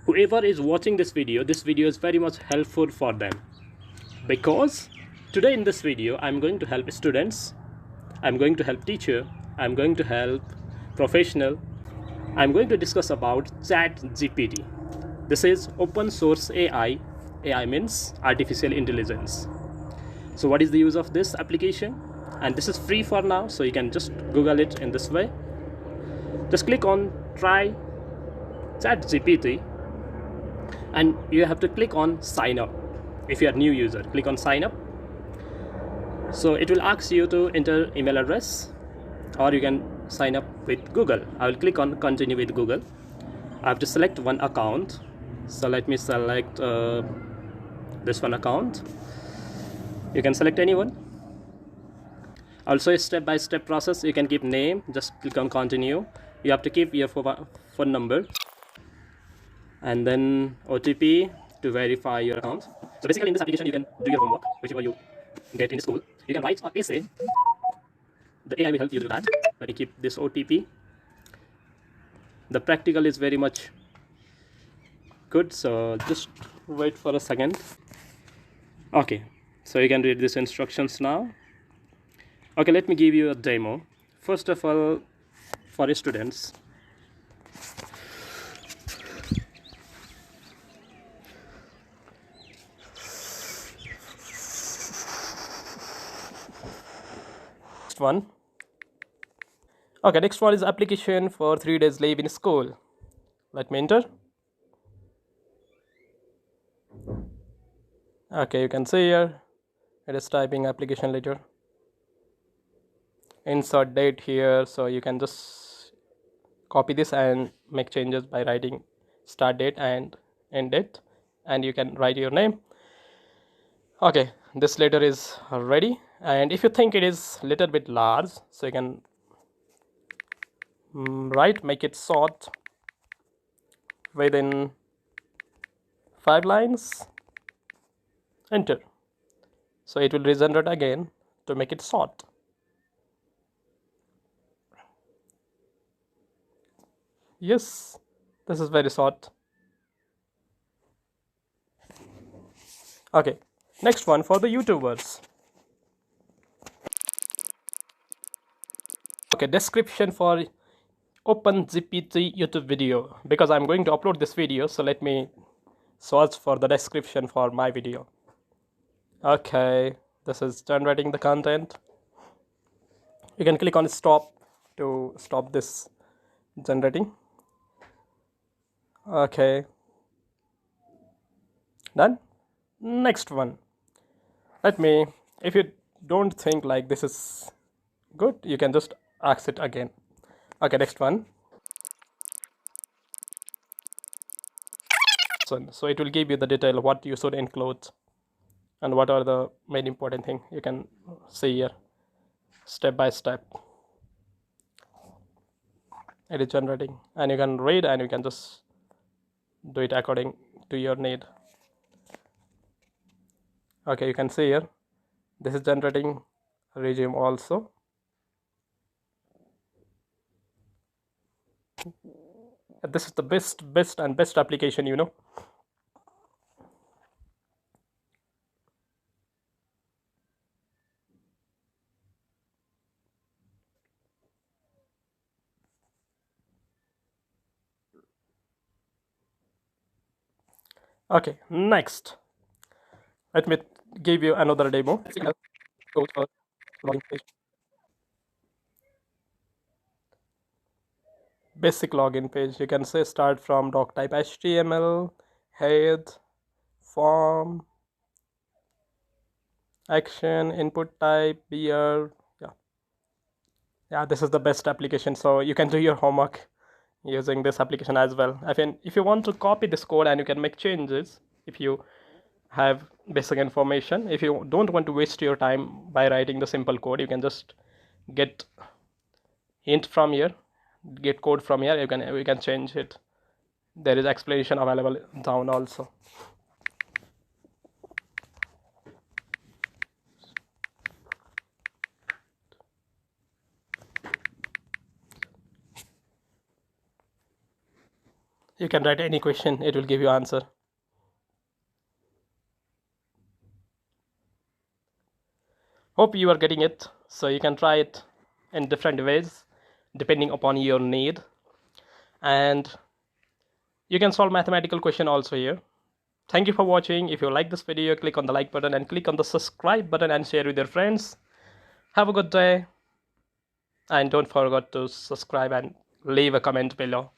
whoever is watching this video is very much helpful for them, because today in this video I'm going to help students, I'm going to help teacher, I'm going to help professional. I'm going to discuss about Chat GPT. This is open source AI. AI means artificial intelligence. So what is the use of this application? And this is free for now, so you can just Google it in this way. Just click on try Chat GPT, and you have to click on sign up. If you are new user, click on sign up. So it will ask you to enter email address, or you can sign up with Google. I will click on continue with Google. I have to select one account, so let me select this one account. You can select anyone. Also a step-by-step process. You can keep name, just click on continue. You have to keep your phone number and then OTP to verify your account. So basically in this application you can do your homework, whichever you get in school. You can write an essay. The AI will help you do that. But you keep this OTP. The practical is very much good, so just wait for a second. Okay, so you can read these instructions now. Okay, let me give you a demo. First of all, for students, next one. Okay, next one is application for 3 days leave in school. Let me enter. Okay, you can see here it is typing application letter. Insert date here, so you can just copy this and make changes by writing start date and end date, and you can write your name. Okay, this letter is ready, and if you think it is little bit large, so you can make it short within 5 lines, enter. So it will regenerate again to make it short. Yes, this is very short. Okay, next one for the YouTubers. Okay, description for Open GPT YouTube video, because I'm going to upload this video, so let me search for the description for my video. Okay, this is generating the content. You can click on stop to stop this generating. Okay, done. Next one. If you don't think like this is good, you can just ask it again. Okay, next one. So it will give you the detail of what you should include and what are the main important thing. You can see here step by step. It is generating, and you can read and you can just do it according to your need. Okay, you can see here this is generating resume also. This is the best application, you know. Okay, next, let me give you another demo. Go to login page. Basic login page. You can say start from doc type HTML, head, form, action, input type, beer. Yeah, this is the best application, so you can do your homework using this application as well. I mean, if you want to copy this code and you can make changes, if you have basic information, if you don't want to waste your time by writing the simple code, you can just get hint from here, get code from here. You can change it. There is explanation available down also. You can write any question, it will give you answer. Hope you are getting it. So you can try it in different ways depending upon your need, and you can solve mathematical question also here. Thank you for watching. If you like this video, click on the like button and click on the subscribe button and share with your friends. Have a good day, and don't forget to subscribe and leave a comment below.